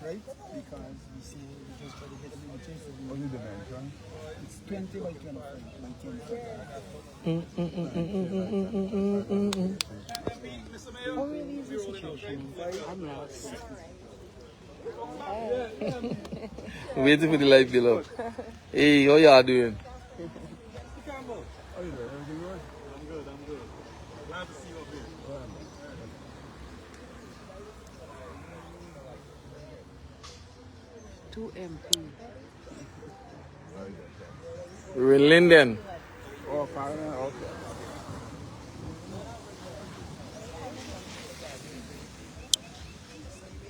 Right? Because we say we just try to hit them in the chest. What's the dimension? It's 20 by 25 by 10. How really is the situation? I'm lost. Waiting for the light bill up. Hey, how y'all doing? How you doing? Everything good? I'm good. Glad to see you up here. 2 MP. We're in Linden. Oh, partner, okay.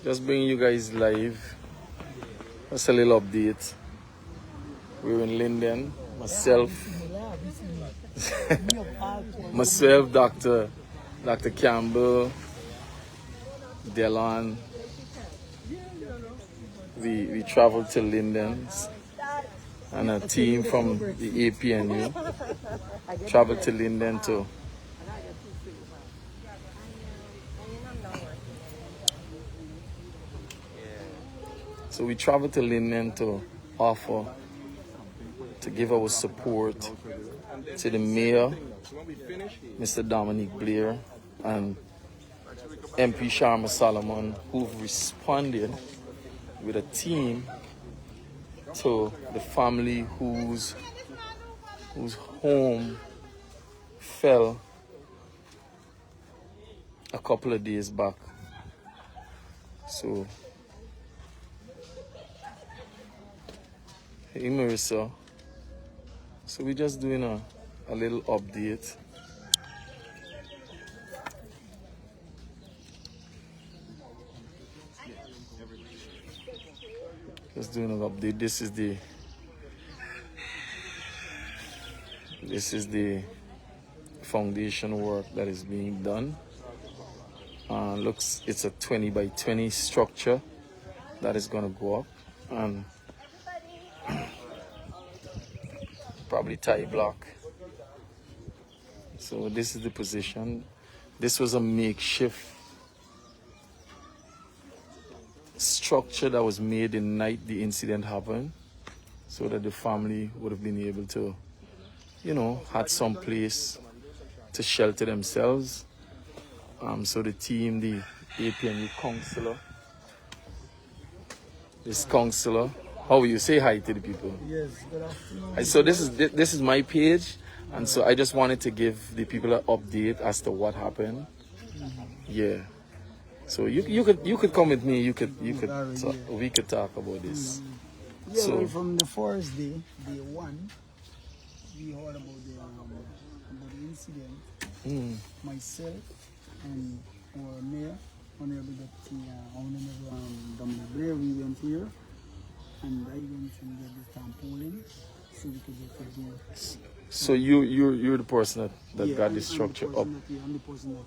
Just bringing you guys live. Just a little update. We're in Linden. Myself, Dr. Campbell, Delon. We traveled to Linden, and a team from the APNU traveled to Linden too. So we traveled to Linden to offer, to give our support to the mayor, Mr. Dominic Blair, and MP Sharma Solomon, who've responded with a team to the family whose home fell a couple of days back. So, hey Marissa, so we're just doing a little update. Just doing an update. This is the foundation work that is being done. Looks, it's a 20 by 20 structure that is going to go up, and probably tie block. So this is the position. This was a makeshift structure that was made the night the incident happened, so that the family would have been able to, you know, had some place to shelter themselves. So the team, the APNU councillor, this councillor, how will you say hi to the people? Yes, good afternoon. So this is my page, and so I just wanted to give the people an update as to what happened. Yeah. So you could come with me. We could talk about this. Yeah, So well, from the first day 1, we heard about the incident. Myself and our mayor, Honorable Dominic Blair, we went here, and I went and get the tampolin so we could get the door. So you're the person that got this structure up. I'm the person that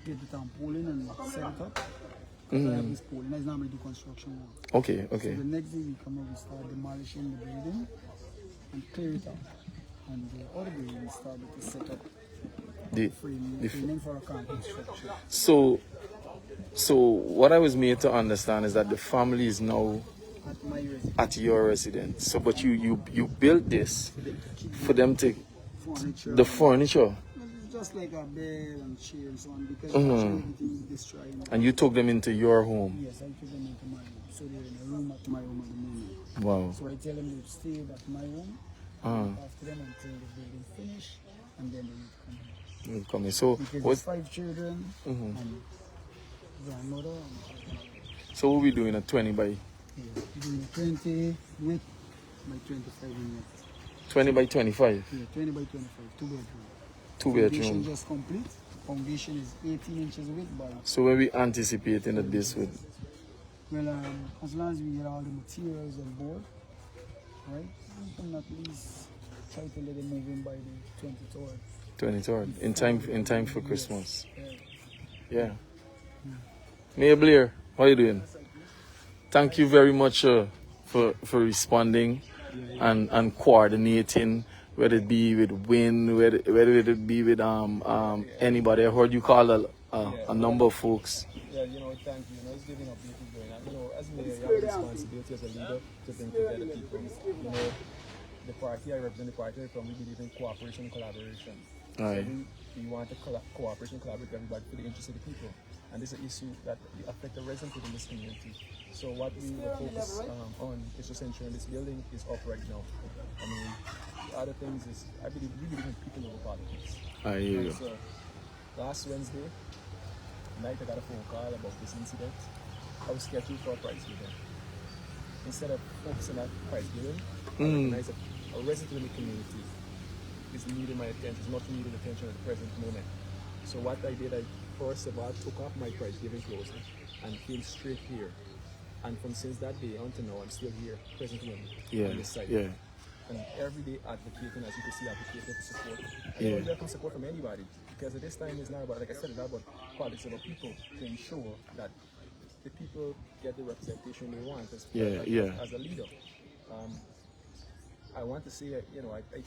get the tampolin and set it up. I have this pole, and I normally do construction work. Okay. So the next day we come up, we start demolishing the building and clear it out. And the other day we started to set up the framing for a concrete structure. So what I was made to understand is that the family is now At my residence. at your residence. So, but you built this for them to Furniture. the furniture, It's just like a bed and chair and so on, because everything is destroyed. and you took them into your home. Yes, I took them into my home. So they're in a room at my home at the moment. Wow. So I tell them to stay at my home. After them until the building finish, and then they need to come here. Coming. So Because what? there's 5 children and grandmother. So we'll be doing a 20 by Doing 20 width by 25 in width. 20 by 25, Yeah, 20 by 25, 2 bedroom. 2 Foundation bedroom. just complete. Foundation is 18 inches width by. So when we anticipating that this would, Well, as long as we get all the materials on board, right? We can at least try to let it move in by the 23rd. 23rd, in time for Christmas. Yeah. Yeah. Mayor Blair, how are you doing? Thank you very much for responding and coordinating whether it be with wind, whether it be with anybody. I heard you call a number of folks. Yeah, thank you. It's giving up people going on. As mayor, you have a responsibility as a leader to bring together people. The party, I represent the party from, we believe in cooperation and collaboration. Right. So we want to cooperate and collaborate with everybody for the interest of the people. And this is an issue that affects the residents within this community. So what we will focus on is just ensuring this building is up right now. The other things is, we believe in people over politics. I hear you. So last Wednesday night, I got a phone call about this incident. I was scheduled for a prize giving. Instead of focusing on prize giving, I recognized that a resident in the community is needing my attention, is not needing attention at the present moment. So what I did, I first of all took off my prize giving clothes and came straight here. And since that day until now, I'm still here, presently on this site. Yeah. And every day advocating, as you can see, advocating for support. Yeah. I welcome support from anybody, because at this time it's not about, like I said, it's not about politics, it's about people to ensure that the people get the representation they want as a leader. I want to say, I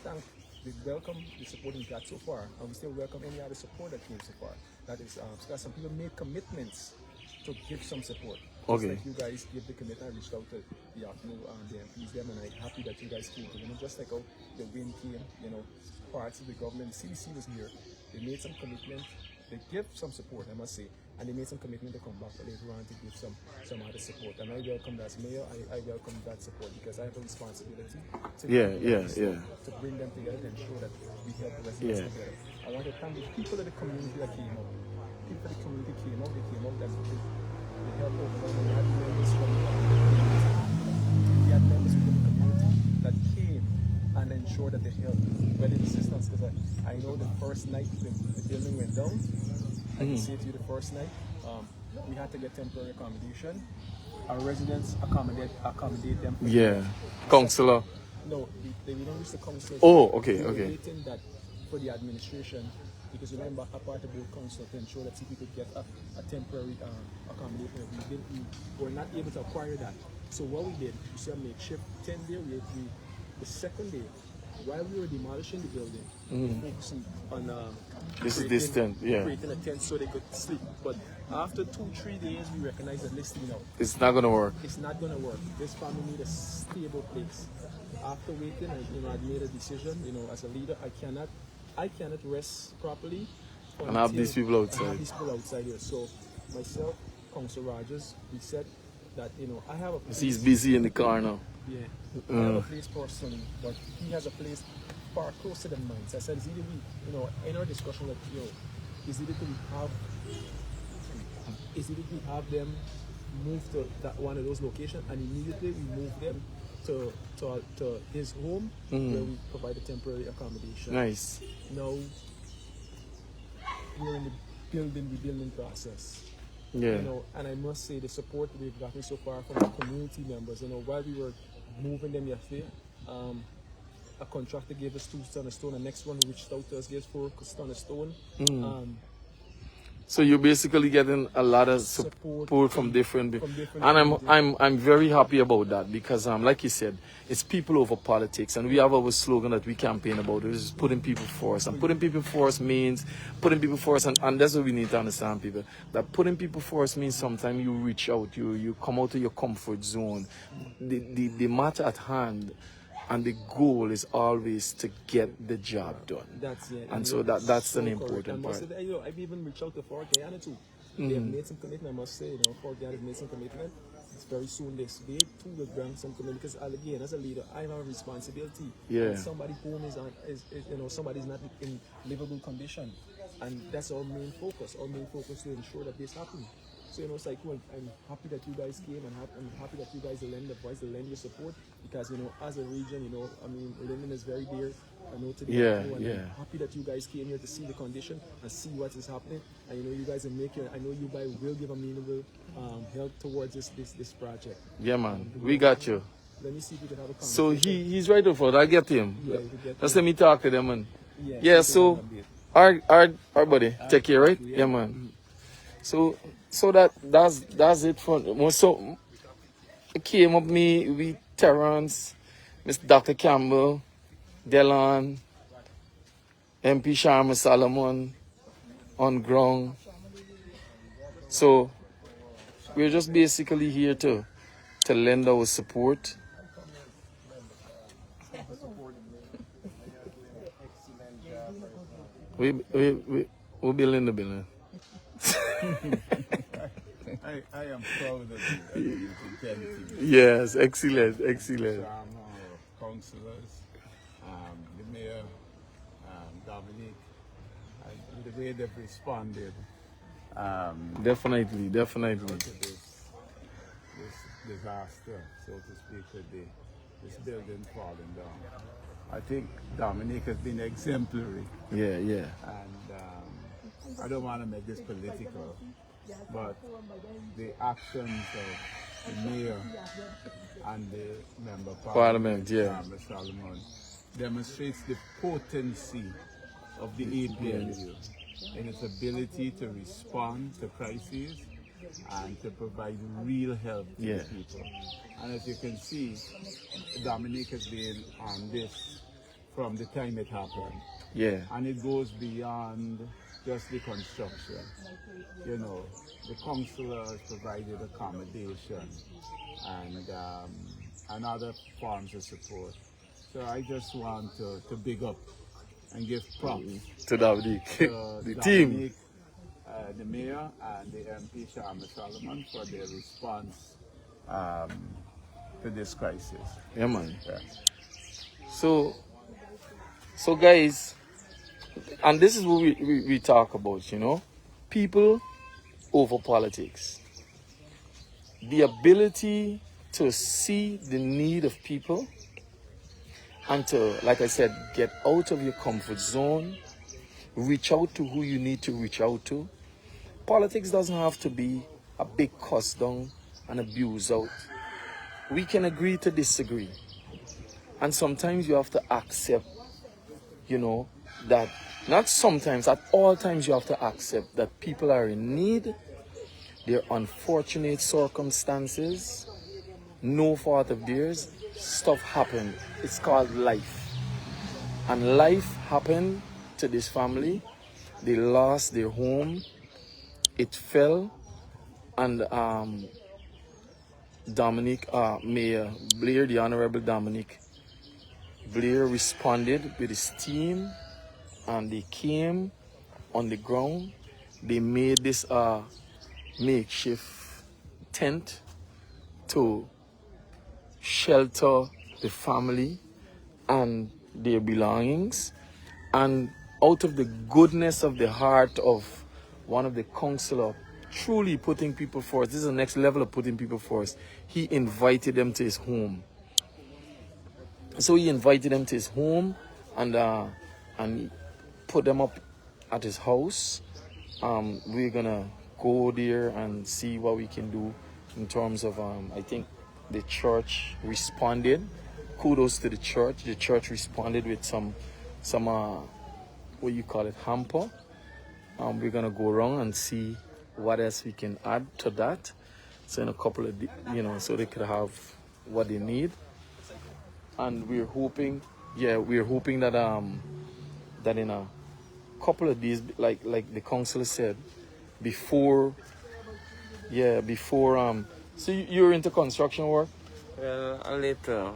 thank, we welcome the support we got so far, and we still welcome any other support that came so far. That is, because some people made commitments to give some support. Okay. Just like you guys give the commitment, I reached out to the MPs them, and I'm happy that you guys came to them. Just like how the wind came, parts of the government, the CDC was here. They made some commitment. They give some support, I must say, and they made some commitment to come back later on to give some other support. And I welcome that as mayor. I welcome that support because I have a responsibility to to bring them together and ensure that we help the residents together. I want to thank the people of the community that came out. People of the community came out. They came out. They helped overwhelm. We had members from the community. We had members within the community that came and ensured that they helped. Whether the assistance, because I know the first night the building went down. I can say to you the first night, we had to get temporary accommodation. Our residents accommodate them. Councillor. No, we don't reach the council. Oh, okay. We were waiting that for the administration, because remember, a part of the council to ensure that people could get a temporary accommodation. We were not able to acquire that. So what we did, we said makeshift 10-day. The second day, while we were demolishing the building, focusing on creating a tent so they could sleep. But after 2-3 days, we recognized that listen, it's not gonna work. It's not gonna work. This family need a stable place. After waiting, I made a decision. As a leader, I cannot rest properly. And have these people outside. I have these people outside here. So myself, Councillor Rogers, we said that I have a place. He's busy in the car now. Yeah, I have a place personally, but he has a place far closer than mine. So I said, it's either in our discussion that is either we have them move to that one of those locations, and immediately we move them to his home where we provide a temporary accommodation. Nice. Now we're in the rebuilding process. Yeah. And I must say the support we've gotten so far from the community members. While we were moving them yesterday, a contractor gave us 2 tons of stone. The next one reached out to us, gave us 4 tons of stone. So you're basically getting a lot of support from different people. And I'm very happy about that because like you said, it's people over politics, and we have our slogan that we campaign about, which is putting people first. And putting people first means putting people first, and that's what we need to understand, people. That putting people first means sometimes you reach out, you come out of your comfort zone. The matter at hand and the goal is always to get the job done. That's it. And so that's an important part. I've even reached out to Guyana too. They have made some commitment, I must say. Guyana has made some commitment. It's very soon they too will bring some commitment, because again, as a leader, I have a responsibility. Yeah. And somebody's home is somebody's not in livable condition, and that's our main focus. Our main focus to ensure that this happens. So Saiku, I'm happy that you guys came, and I'm happy that you guys lend the voice, lend your support, because as a region, Linden is very dear. I know today. I'm happy that you guys came here to see the condition and see what is happening. And you guys will I know you guys will give a meaningful help towards this project. Yeah, man, we got you. Let me see if we can have a conversation. So he's right over it. I'll get him. Yeah, Just let me talk to them, man. Yeah, so our buddy, take care, right? Yeah, man. So that's it for so it came up me with Terrence, Mr. Dr. Campbell, Delon, MP Sharma Solomon on ground. So we're just basically here to lend our support. We're building the building. I am proud of you. Yes, excellent, excellent. Councillors, the mayor, Dominic, and the way they've responded Definitely. to this disaster, so to speak, with this building falling down. I think Dominic has been exemplary. Yeah. And I don't want to make this political, but the actions of the mayor and the member of Parliament, yeah. Mr. Solomon, demonstrates the potency of the APNU in its ability to respond to crises and to provide real help to the people. And as you can see, Dominic has been on this from the time it happened. Yeah. And it goes beyond just the construction. You know, the councillor has provided accommodation and other forms of support. So I just want to big up and give props To Dominic. to The Dominic, team. the mayor and the MP Sharma Solomon for their response to this crisis. Yeah, man. Yeah. So guys, and this is what we talk about, you know, people over politics. The ability to see the need of people and to, like I said, get out of your comfort zone, reach out to who you need to reach out to. Politics doesn't have to be a big cuss down and abuse out. We can agree to disagree. And sometimes you have to accept, you know, that not sometimes, at all times you have to accept that people are in need. They're unfortunate circumstances, no fault of theirs. Stuff happened. It's called life. And life happened to this family. They lost their home. It fell. And Mayor Blair, the Honorable Dominic Blair, responded with his team, and they came on the ground. They made this makeshift tent to shelter the family and their belongings. And out of the goodness of the heart of one of the councillor, truly putting people first, this is the next level of putting people first, he invited them to his home. So he invited them to his home and put them up at his house. We're gonna go there and see what we can do in terms of I think the church responded. Kudos to the church. The church responded with some what you call it, hamper. We're gonna go around and see what else we can add to that. So in a couple of so they could have what they need. And we're hoping that that in a couple of days, like the councillor said, before so you're into construction work? Well, a little.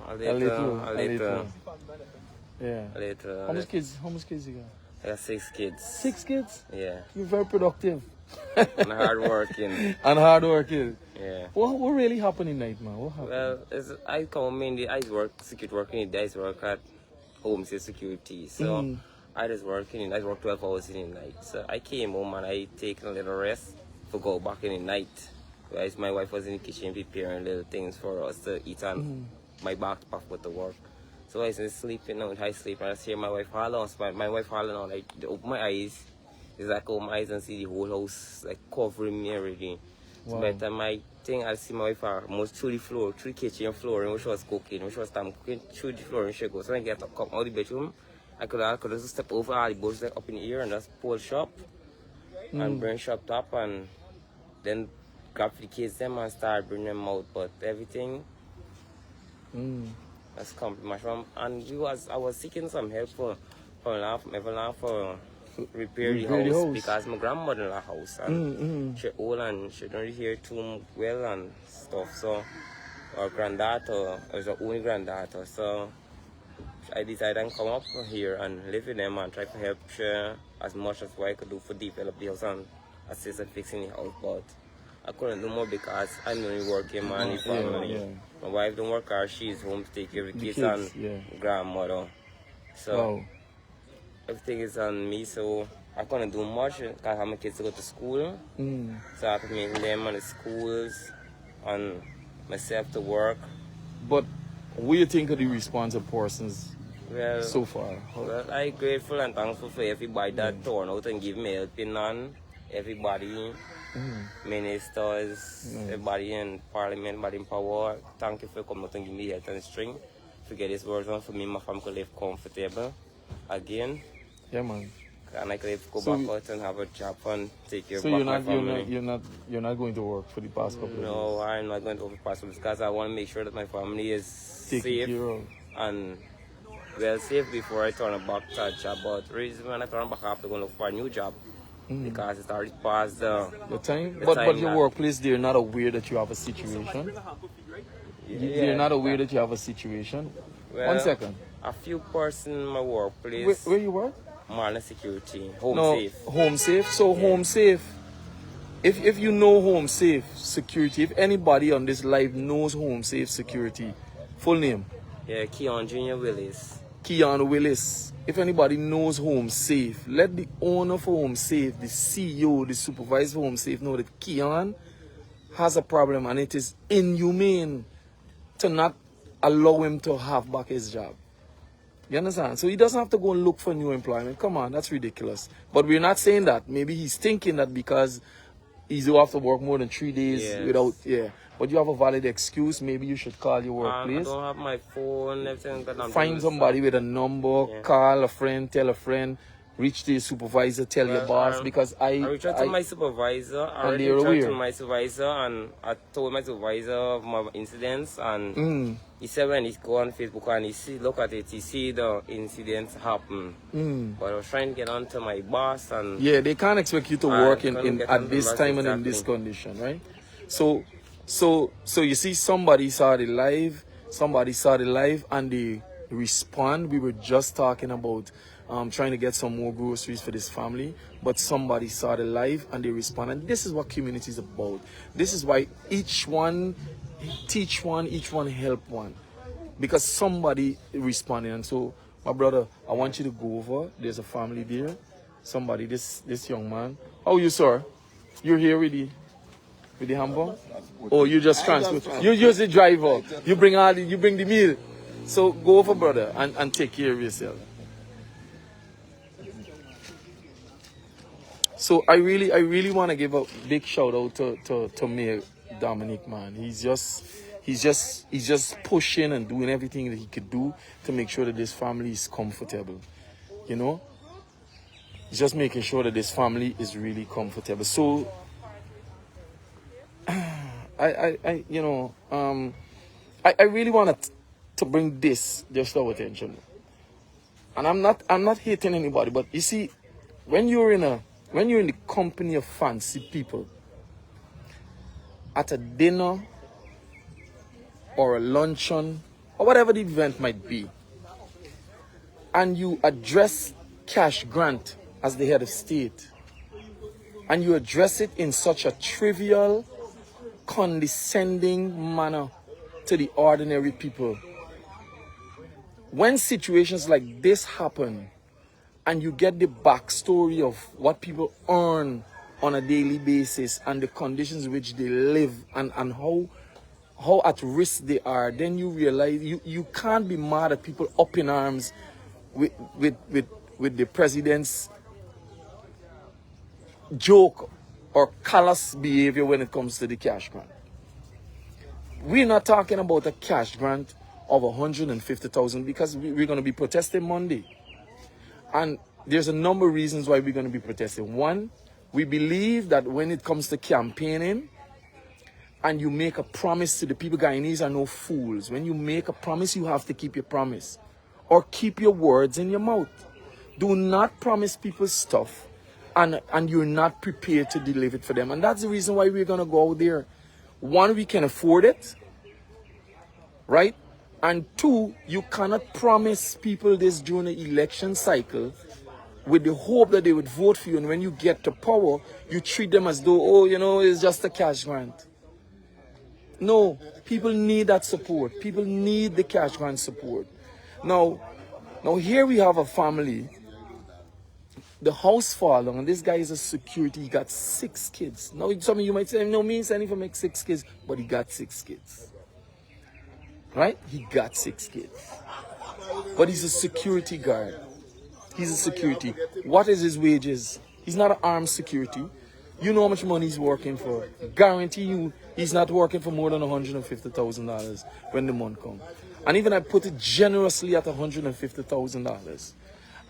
Yeah. A little. How much kids you got? I got 6 kids. 6 kids? Yeah. You're very productive. And hardworking. And hardworking. Yeah. What really happened in night, man? What happened? Well, I come mainly, I work security working in the day. I work at home security. So I just work 12 hours in the night. So I came home and I take a little rest for go back in the night. Whereas my wife was in the kitchen preparing little things for us to eat and my back path with the work. So I was sleeping out, I sleep and I hear my wife holler out. My wife holler out, like open my eyes. It's like open my eyes and see the whole house like covering me already. Wow. So by the time I think I see my wife almost through the floor, through the kitchen floor, and when she was cooking, when she was cooking through the floor and she goes. So when I get up, come out of the bedroom, I could just step over all the boards like up in the air and just pull shop and bring shop top and then grab the kids them and start bringing them out. But everything That's compliment from, and I was seeking some help for repair the house because my grandmother in the house and she old and she don't really hear too well and stuff. So our granddaughter was her only granddaughter. So I decided to come up here and live with them and try to help her as much as what I could do for develop the house and assist in fixing the house. But I couldn't do more because I'm the only working man in the family. My wife don't work hard, she's home to take care of the kids and grandmother. So everything is on me, so I couldn't do much because I have my kids to go to school. So I have to make them on the schools and myself to work. But what do you think of the responsible persons so far? Well, I'm grateful and thankful for everybody that turned out and give me helping on. Everybody, ministers, everybody in parliament, everybody in power. Thank you for coming out and giving me health and strength to get this work on for me and my family to live comfortable again. Yeah, man. And I could go back out and have a job and take care of my family. You're not going to work for the past couple of years? No, I'm not going to work for the past couple of years because I want to make sure that my family is safe and well safe before I turn back to a job. But the reason when I turn back, I have to go look for a new job because it's already past the time. But your workplace, they're not aware that you have a situation? They're not aware that you have a situation? Well, 1 second. A few persons in my workplace. Where you work? Marlin Security. Home Safe. Home Safe. So Home Safe. If you know Home Safe Security, if anybody on this live knows Home Safe Security, full name? Yeah, Keon Jr. Willis. Keon Willis. If anybody knows Home Safe, let the owner for Home Safe, the CEO, the supervisor for Home Safe know that Keon has a problem and it is inhumane to not allow him to have back his job. You understand? So he doesn't have to go and look for new employment. Come on, that's ridiculous. But we're not saying that. Maybe he's thinking that because he's have to work more than 3 days without, But you have a valid excuse. Maybe you should call your workplace. I don't have my phone, everything. Find somebody with a number, call a friend, tell a friend, reach to your supervisor, tell your boss. Because I reached out to my supervisor. I reached out to my supervisor and I told my supervisor of my incidents and he said when he go on Facebook and he look at it, he see the incidents happen. But I was trying to get on to my boss and they can't expect you to work at this time and in this condition, right? So you see somebody saw the live and they respond. We were just talking about trying to get some more groceries for this family, but somebody saw the live and they respond. And this is what community is about. This is why each one teach one, each one help one, because somebody responding. And so my brother, I want you to go over. There's a family there. Somebody, this young man. How are you, sir? You're here with the hamburger? Oh, you just transfer. You're just the driver. You bring the meal. So go over, brother, and take care of yourself. So I really want to give a big shout out to Mayor Dominic, man. He's just pushing and doing everything that he could do to make sure that this family is comfortable. You know? He's just making sure that this family is really comfortable. So I really want to bring this just to our attention. And I'm not hating anybody, but you see, when you're in the company of fancy people, at a dinner or a luncheon or whatever the event might be, and you address Cash Grant as the head of state, and you address it in such a trivial, condescending manner to the ordinary people, when situations like this happen, and you get the backstory of what people earn on a daily basis and the conditions in which they live and how at risk they are, then you realize you can't be mad at people up in arms with the president's joke or callous behavior when it comes to the cash grant. We're not talking about a cash grant of 150,000 because we're going to be protesting Monday. And there's a number of reasons why we're going to be protesting. One, we believe that when it comes to campaigning and you make a promise to the people, Guyanese are no fools. When you make a promise, you have to keep your promise. Or keep your words in your mouth. Do not promise people stuff and you're not prepared to deliver it for them. And that's the reason why we're going to go out there. One, we can afford it, right? And two, you cannot promise people this during the election cycle with the hope that they would vote for you. And when you get to power, you treat them as though, oh, you know, it's just a cash grant. No, people need that support. People need the cash grant support. Now here we have a family. The house fall down, and this guy is a security. He got 6 kids. Now, some of you might say, no, me and Sandy for make 6 kids, but he got 6 kids. Right? He got 6 kids. But he's a security guard. He's a security. What is his wages? He's not an armed security. You know how much money he's working for. Guarantee you, he's not working for more than $150,000 when the month comes. And even I put it generously at $150,000.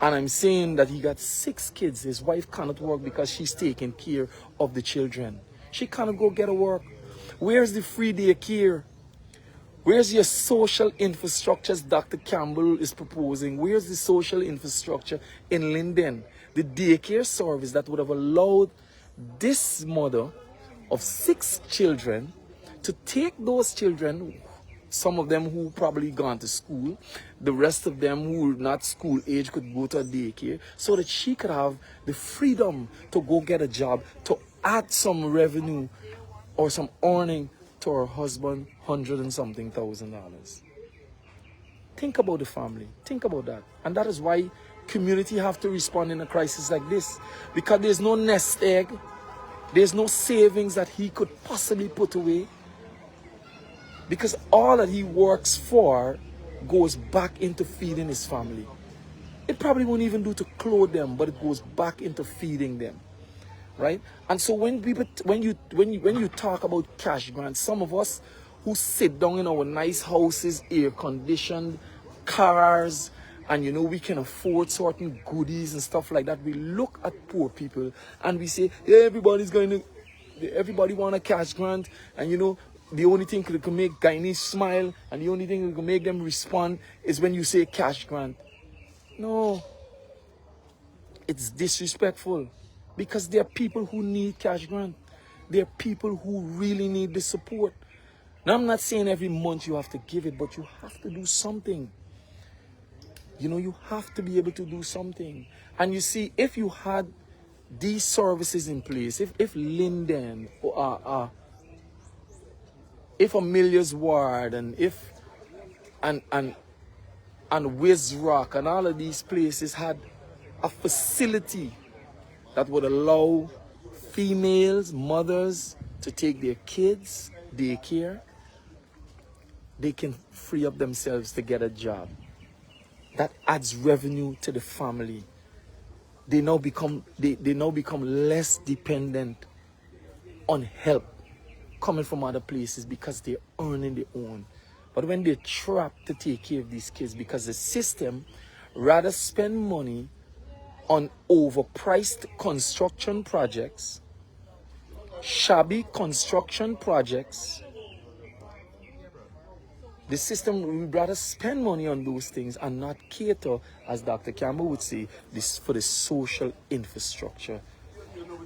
And I'm saying that he got 6 kids. His wife cannot work because she's taking care of the children. She cannot go get a work. Where's the free daycare? Where's your social infrastructures Dr. Campbell is proposing? Where's the social infrastructure in Linden? The daycare service that would have allowed this mother of 6 children to take those children, some of them who probably gone to school, the rest of them who are not school age could go to a daycare, so that she could have the freedom to go get a job, to add some revenue or some earning to her husband, $100 and something thousand. Think about the family. Think about that. And that is why community have to respond in a crisis like this. Because there's no nest egg. There's no savings that he could possibly put away. Because all that he works for goes back into feeding his family. It probably won't even do to clothe them, but it goes back into feeding them. Right? And so when you talk about cash grants, some of us who sit down in our nice houses, air conditioned, cars, and you know we can afford certain goodies and stuff like that, we look at poor people and we say, yeah, everybody want a cash grant, and you know the only thing that can make Guyanese smile and the only thing that can make them respond is when you say cash grant. No, it's disrespectful. Because there are people who need cash grant. There are people who really need the support. Now, I'm not saying every month you have to give it, but you have to do something. You know, you have to be able to do something. And you see, if you had these services in place, if Linden, if Amelia's Ward, and Wiz Rock, and all of these places had a facility that would allow females, mothers, to take their kids, daycare, they can free up themselves to get a job. That adds revenue to the family. They now become less dependent on help coming from other places because they're earning their own. But when they're trapped to take care of these kids, because the system rather spend money on overpriced construction projects, shabby construction projects, the system would rather spend money on those things and not cater, as Dr. Campbell would say, this for the social infrastructure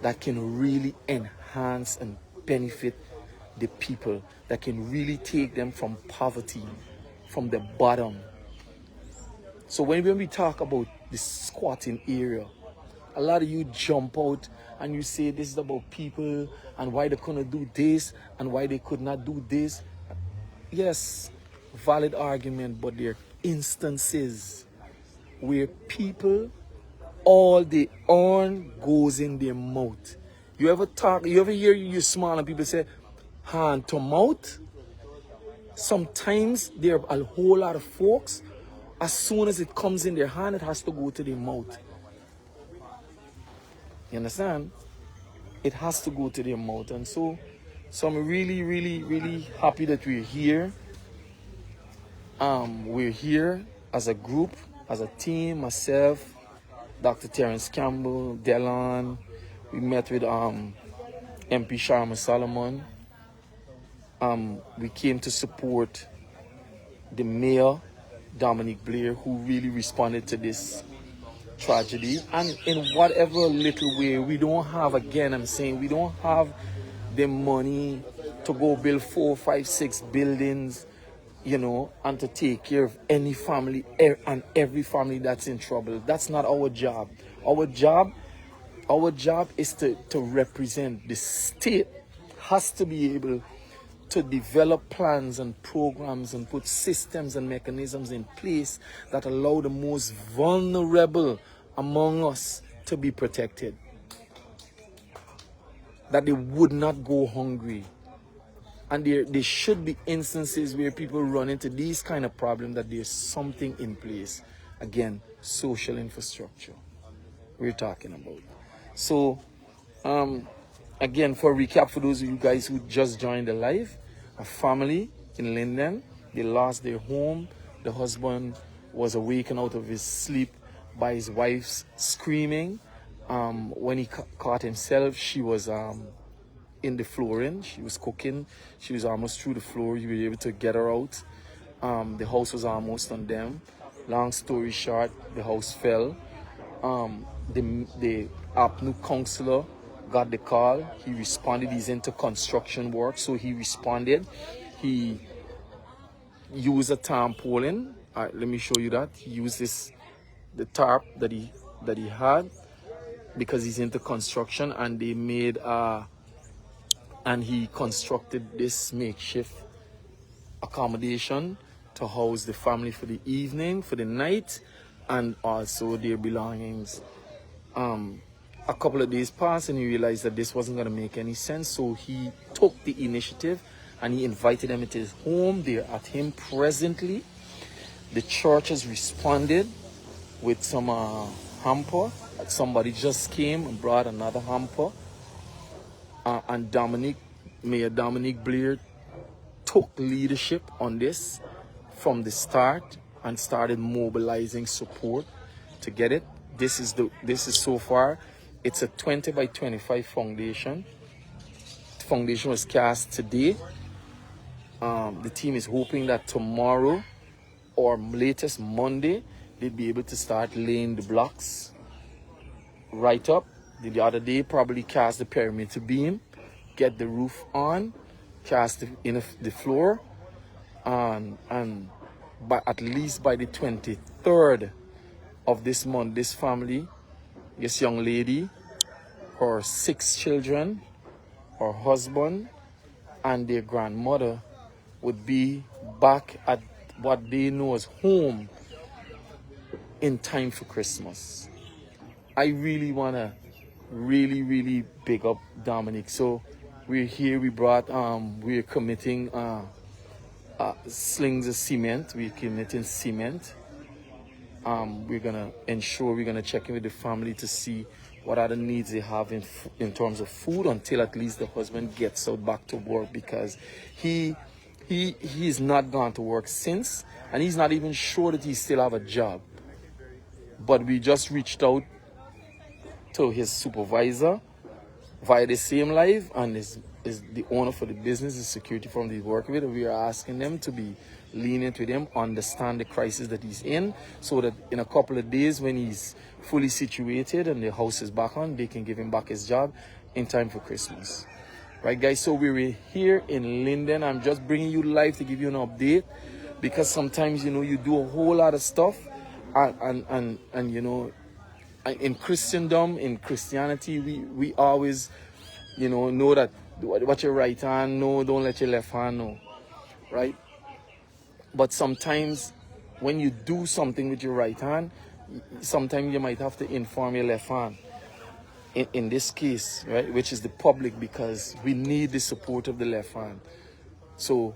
that can really enhance and benefit the people, that can really take them from poverty, from the bottom. So when we talk about the squatting area, a lot of you jump out and you say this is about people and why they couldn't do this and why they could not do this. Yes, valid argument, but there are instances where people, all they earn goes in their mouth. You ever hear you smile and people say, hand to mouth? Sometimes there are a whole lot of folks, as soon as it comes in their hand, it has to go to their mouth. You understand? It has to go to their mouth. And so I'm really, really, really happy that we're here. We're here as a group, as a team, myself, Dr. Terrence Campbell, Delon. We met with MP Sharma Solomon. we came to support the mayor, Dominic Blair, who really responded to this tragedy. And in whatever little way, we don't have, again, I'm saying, we don't have the money to go build 4, 5, 6 buildings, you know, and to take care of any family and every family that's in trouble. That's not our job. Our job is to represent. The state has to be able to develop plans and programs and put systems and mechanisms in place that allow the most vulnerable among us to be protected. That they would not go hungry. And there should be instances where people run into these kind of problems, that there's something in place. Again, social infrastructure we're talking about. So, again, for recap, for those of you guys who just joined the live, a family in Linden, they lost their home. The husband was awakened out of his sleep by his wife's screaming. When he caught himself, she was in the flooring. She was cooking. She was almost through the floor. You were able to get her out. The house was almost on them. Long story short, the house fell. The APNU counselor got the call. He responded. He's into construction work, so he responded. He used a tarpaulin. All right, let me show you that. He used the tarp that he had, because he's into construction, and they made and he constructed this makeshift accommodation to house the family for the evening, for the night, and also their belongings. A couple of days passed and he realized that this wasn't going to make any sense, so he took the initiative and he invited them into his home. They're at him presently. The church has responded with some hamper. Somebody just came and brought another hamper. And Mayor Dominic Blair took leadership on this from the start and started mobilizing support to get it. This is so far, it's a 20 by 25 foundation. The foundation was cast today. The team is hoping that tomorrow or latest Monday, they'll be able to start laying the blocks right up. The other day, probably cast the perimeter beam, get the roof on, cast the floor, and at least by the 23rd of this month, this family, this young lady, her 6 children, her husband, and their grandmother would be back at what they know as home in time for Christmas. I really want to really big up Dominic. So we're here, we're committing slings of cement. We're committing cement. We're gonna ensure, we're gonna check in with the family to see what other needs they have in terms of food, until at least the husband gets out back to work, because he's not gone to work since, and he's not even sure that he still have a job. But we just reached out to his supervisor via the same live, and is the owner for the business, the security firm that he works with. We are asking them to be lenient with him, understand the crisis that he's in, so that in a couple of days, when he's fully situated and the house is back on, they can give him back his job in time for Christmas. Right, guys? So we were here in Linden. I'm just bringing you live to give you an update, because sometimes, you know, you do a whole lot of stuff, and you know, in Christendom, in Christianity, we always, you know that what your right hand know, don't let your left hand know, right? But sometimes when you do something with your right hand, sometimes you might have to inform your left hand. In this case, right, which is the public, because we need the support of the left hand. So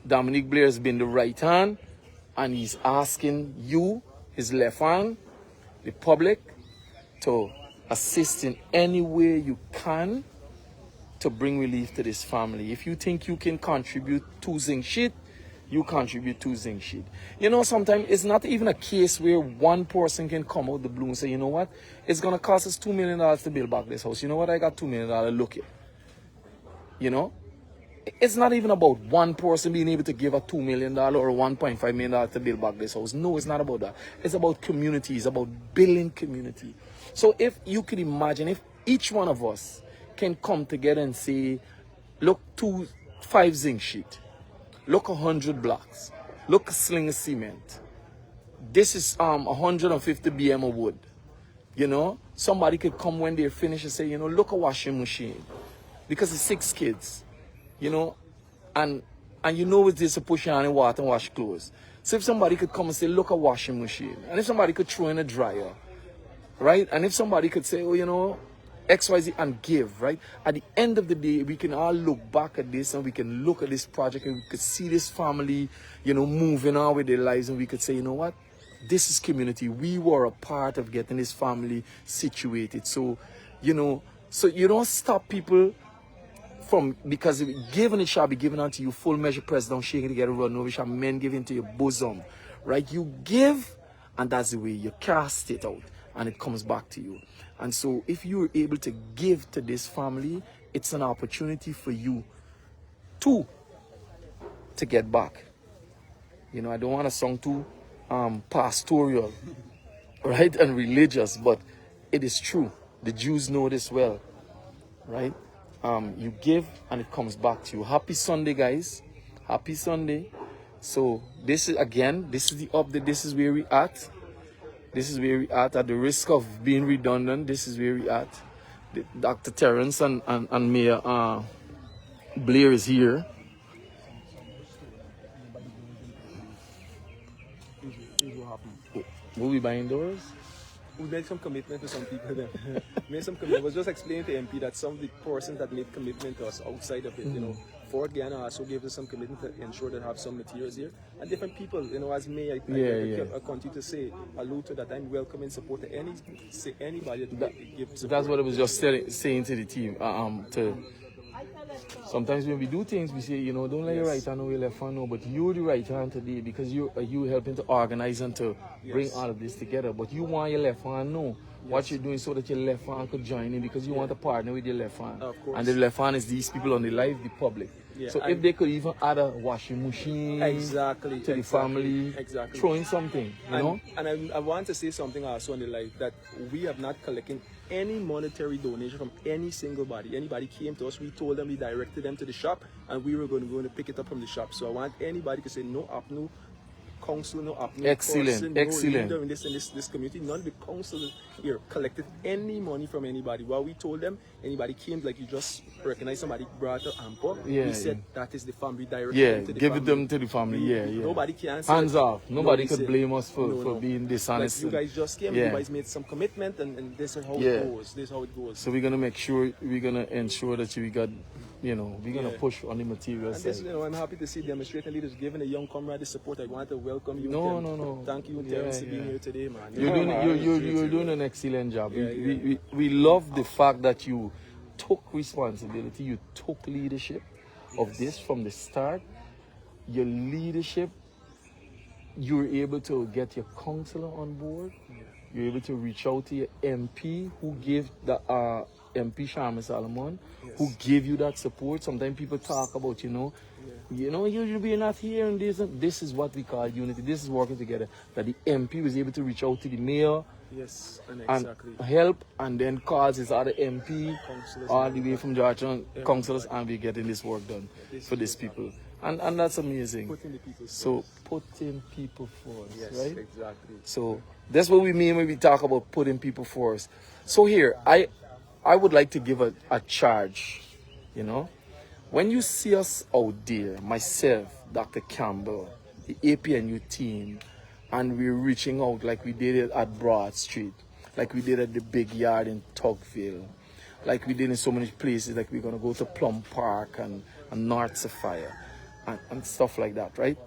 Dominic Blair has been the right hand, and he's asking you, his left hand, the public, to assist in any way you can to bring relief to this family. If you think you can contribute to zinc sheet, you contribute to zinc sheet. You know, sometimes it's not even a case where one person can come out the blue and say, you know what, it's going to cost us $2 million to build back this house. You know what, I got $2 million, look it. You know, it's not even about one person being able to give a $2 million or $1.5 million to build back this house. No, it's not about that. It's about community. It's about building community. So if you could imagine, if each one of us can come together and say, look, 5 zinc sheet, look, 100 blocks, look, a sling of cement. This is 150 BM of wood. You know, somebody could come when they're finished and say, you know, look, a washing machine. Because it's 6 kids. You know, and you know it's just to push on in water and wash clothes. So if somebody could come and say, look, a washing machine, and if somebody could throw in a dryer, right? And if somebody could say, oh, you know, XYZ and give, right? At the end of the day, we can all look back at this and we can look at this project and we could see this family, you know, moving on with their lives, and we could say, you know what? This is community. We were a part of getting this family situated. So, you know, so you don't stop people from, because given it shall be given unto you, full measure pressed down, shaking together, run over, shall men give into your bosom, right? You give, and that's the way you cast it out, and it comes back to you. And so if you're able to give to this family, it's an opportunity for you to get back. You know, I don't want to sound too pastoral, right, and religious, but it is true. The Jews know this well, right? You give and it comes back to you. Happy Sunday, guys. Happy Sunday. So this is, again, this is the update. This is where we at. This is where we at the risk of being redundant. This is where we at. Dr. Terrence and Mayor Blair is here. Will we buying doors? We made some commitment to some people then. Made some commitment. I was just explaining to MP that some of the persons that made commitment to us outside of it, you know, Fort Guyana also gave us some commitment to ensure that have some materials here. And different people, you know, as me, I continue to say, allude to that I'm welcoming support to anybody that give support. That's what I was just saying to the team. Sometimes when we do things, we say, you know, don't let your right hand know your left hand know, but you're the right hand today because you helping to organize and to bring all of this together. But you want your left hand know what you're doing so that your left hand could join in, because you want to partner with your left hand. Of course. And the left hand is these people on the live, the public. Yeah, so if they could even add a washing machine to the family, throwing something, you know? And I want to say something also on the live, that we have not collected any monetary donation from any single body. Anybody came to us, we told them, we directed them to the shop, and we were going to pick it up from the shop. So I want anybody to say no APNU council, no APNU excellent, excellent. No leader in this community. None of the council here collected any money from anybody. While we told them, anybody came, like you just recognize somebody brought a hamper, we said that is the family, directed them to the give family. Them to the family. Nobody can say hands off. Nobody could said, blame us for being dishonest. Like you guys just came, you guys made some commitment, and this is how it goes. This is how it goes. So we're gonna make sure, we're gonna ensure that we got, you know, we're gonna push on the material side. This, you know, I'm happy to see demonstrating leaders giving a young comrade the support. I want to welcome you. No. Thank you, Terrence, for being here today, man. You're doing an excellent job. We love the fact that you took responsibility, you took leadership of this from the start. Your leadership, you were able to get your counselor on board. You're able to reach out to your MP, who gave the MP Sharma Solomon, who gave you that support. Sometimes people talk about, you know, usually we're not here, and this is what we call unity. This is working together. That the MP was able to reach out to the mayor, and help, and then calls his other MP all the way from Georgia, councillors, and we're getting this work done for these people. And that's amazing. Putting people first, right? Exactly. So that's what we mean when we talk about putting people first. So here, I would like to give a charge, you know. When you see us out there, myself, Dr. Campbell, the APNU team, and we're reaching out like we did it at Broad Street, like we did at the Big Yard in Tugville, like we did in so many places, like we're going to go to Plum Park and North Sapphire and stuff like that, right?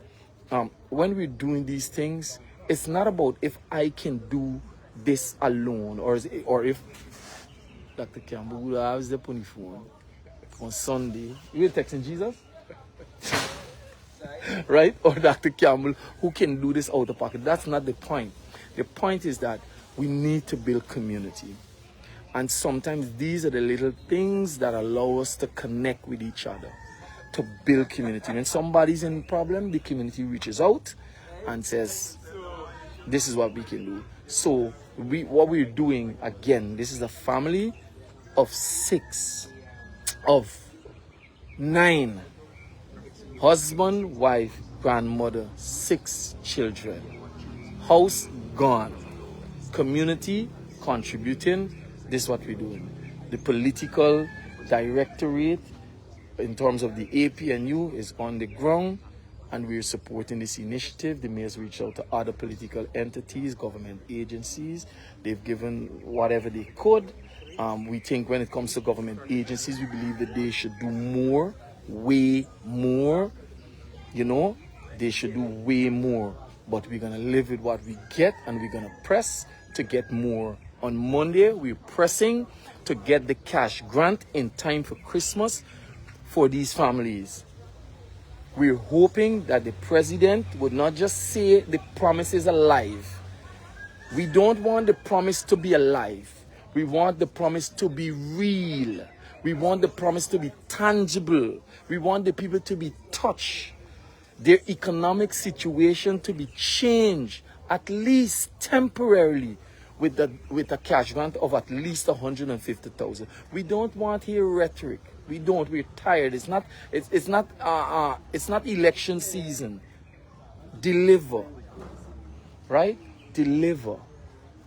When we're doing these things, it's not about if I can do this alone, or if Dr. Campbell would have the phone on Sunday. You were texting Jesus? Right? Or Dr. Campbell, who can do this out of pocket. That's not the point. The point is that we need to build community. And sometimes these are the little things that allow us to connect with each other, to build community. When somebody's in problem, the community reaches out and says, this is what we can do. So what we're doing, again, this is a family of 9. Husband, wife, grandmother, 6 children. House gone. Community contributing. This is what we're doing. The political directorate in terms of the APNU is on the ground, and we're supporting this initiative. The mayor's reached out to other political entities, government agencies. They've given whatever they could. We think when it comes to government agencies, we believe that they should do more, way more. You know, they should do way more. But we're going to live with what we get, and we're going to press to get more. On Monday, we're pressing to get the cash grant in time for Christmas for these families. We're hoping that the president would not just say the promise is alive. We don't want the promise to be alive. We want the promise to be real. We want the promise to be tangible. We want the people to be touched. Their economic situation to be changed, at least temporarily, with a cash grant of at least 150,000. We don't want here rhetoric. We don't. We're tired. It's not election season. Deliver, right? Deliver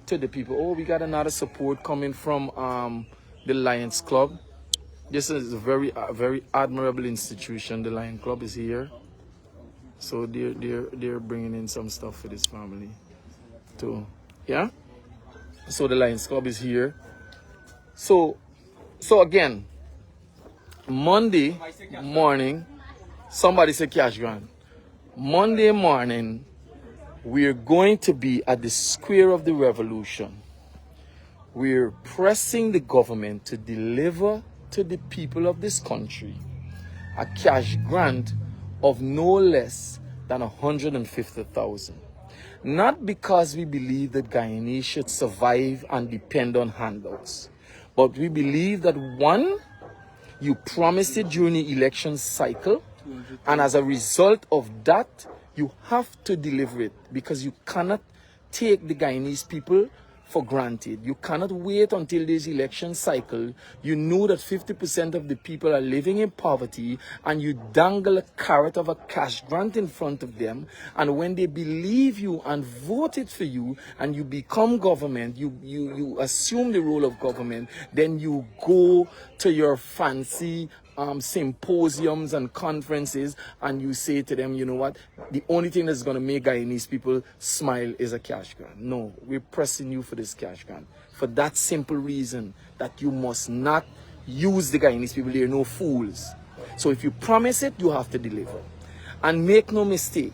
to the people. Oh, we got another support coming from the Lions Club. This is a very admirable institution. The Lion Club is here, so they're bringing in some stuff for this family too. Yeah. So the Lions Club is here. So again, Monday morning, somebody said cash grant. Monday morning, we're going to be at the Square of the Revolution. We're pressing the government to deliver to the people of this country a cash grant of no less than 150,000. Not because we believe that Guyanese should survive and depend on handouts, but we believe that one, you promised it during the election cycle, and as a result of that, you have to deliver it, because you cannot take the Guyanese people for granted. You cannot wait until this election cycle. You know that 50% of the people are living in poverty, and you dangle a carrot of a cash grant in front of them, and when they believe you and voted for you and you become government, you assume the role of government, then you go to your fancy symposiums and conferences, and you say to them, you know what, the only thing that's going to make Guyanese people smile is a cash grant. No, we're pressing you for this cash grant for that simple reason, that you must not use the Guyanese people. They're no fools. So if you promise it, you have to deliver. And make no mistake,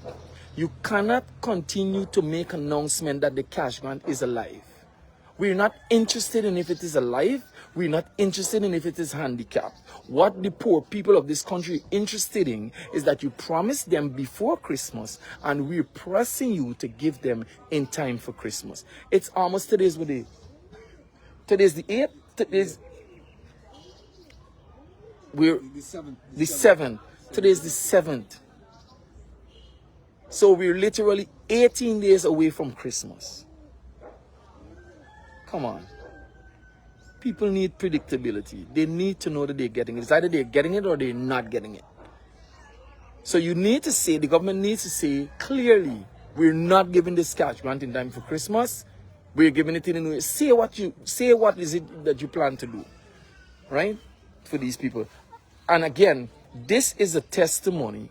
you cannot continue to make announcement that the cash grant is alive. We're not interested in if it is alive. We're not interested in if it is handicapped. What the poor people of this country are interested in is that you promise them before Christmas, and we're pressing you to give them in time for Christmas. It's almost today's the 8th. We're the 7th. Today's the 7th. So we're literally 18 days away from Christmas. Come on. People need predictability. They need to know that they're getting it. It's either they're getting it or they're not getting it. So you need to say, the government needs to say clearly, we're not giving this cash grant in time for Christmas. We're giving it in a way. Say what is it that you plan to do, right, for these people. And again, this is a testimony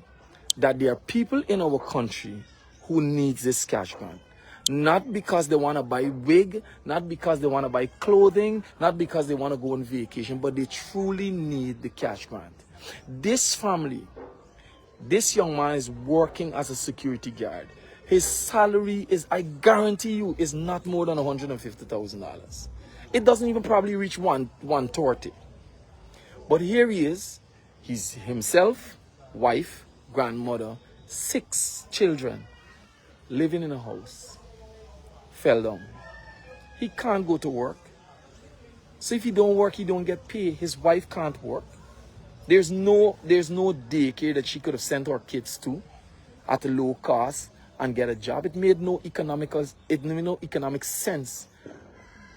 that there are people in our country who need this cash grant. Not because they want to buy wig, not because they want to buy clothing, not because they want to go on vacation, but they truly need the cash grant. This family, this young man is working as a security guard. His salary is, I guarantee you, is not more than $150,000. It doesn't even probably reach 130. But here he is. He's himself, wife, grandmother, 6 children, living in a house. Fell down. He can't go to work. So if he don't work, he don't get paid. His wife can't work. There's no daycare that she could have sent her kids to at a low cost and get a job. It made no economic sense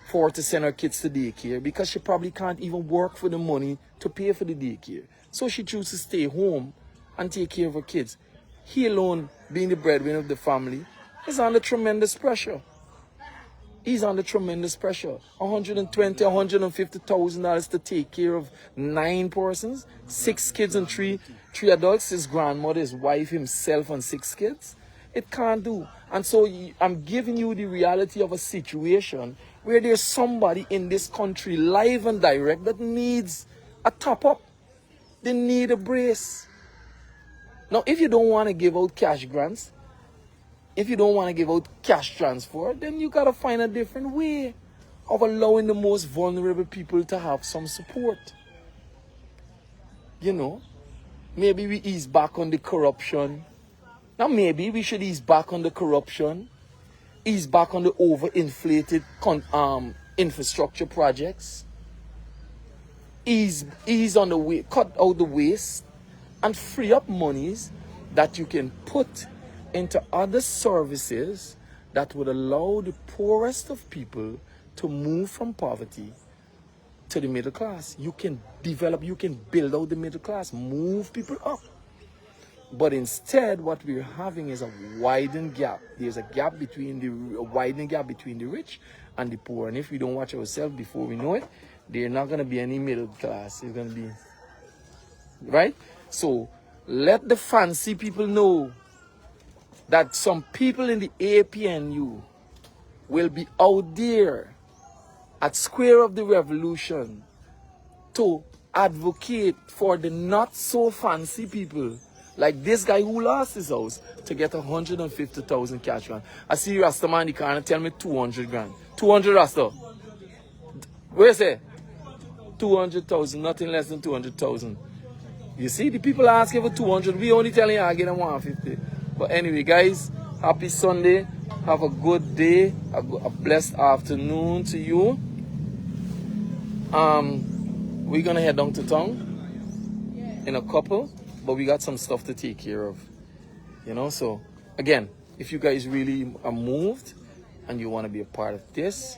for her to send her kids to daycare because she probably can't even work for the money to pay for the daycare. So she chooses to stay home and take care of her kids. He alone, being the breadwinner of the family, is under tremendous pressure. He's under tremendous pressure. $120,000, $150,000 to take care of 9 persons, 6 kids and 3 adults, his grandmother, his wife, himself, and 6 kids. It can't do. And so I'm giving you the reality of a situation where there's somebody in this country, live and direct, that needs a top-up. They need a brace. Now, if you don't want to give out cash grants, if you don't want to give out cash transfer, then you got to find a different way of allowing the most vulnerable people to have some support. You know, maybe we ease back on the corruption. Now, maybe we should ease back on the corruption, ease back on the overinflated infrastructure projects, ease on the way, cut out the waste, and free up monies that you can put into other services that would allow the poorest of people to move from poverty to the middle class. You can develop, you can build out the middle class, move people up. But instead, what we're having is a widened gap. There's a widening gap between the rich and the poor. And if we don't watch ourselves before we know it, there's not going to be any middle class. It's going to be, right? So let the fancy people know that some people in the APNU will be out there at Square of the Revolution to advocate for the not so fancy people, like this guy who lost his house, to get 150,000 cash grant. I see Rasta man, he can't tell me 200 grand. 200 Rasta. Where is it? 200,000, nothing less than 200,000. You see, the people are asking for 200. We only telling you I get them 150. But anyway, guys, happy Sunday. Have a good day. A blessed afternoon to you. We're going to head down to town in a couple, but we got some stuff to take care of. You know, so again, if you guys really are moved and you want to be a part of this,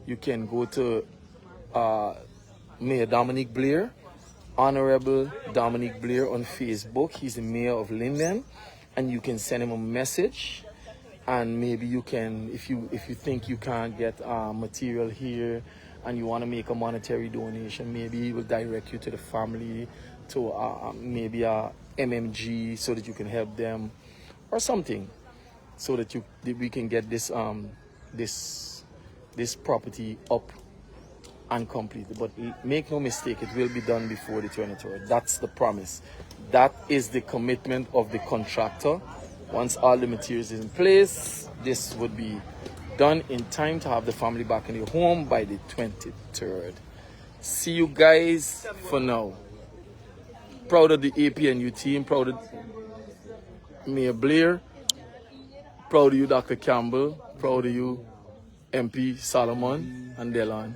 you can go to Mayor Dominic Blair, Honorable Dominic Blair on Facebook. He's the mayor of Linden. And you can send him a message, and maybe you can, if you think you can't get material here and you want to make a monetary donation, maybe he will direct you to the family, to maybe a MMG, so that you can help them or something, so that we can get this this property up and completed. But make no mistake, it will be done before the 23rd. That's the promise. That is the commitment of the contractor. Once all the materials is in place, this would be done in time to have the family back in your home by the 23rd. See you guys for now. Proud of the APNU team, proud of Mayor Blair, proud of you, Dr. Campbell, proud of you, MP Solomon and Delon.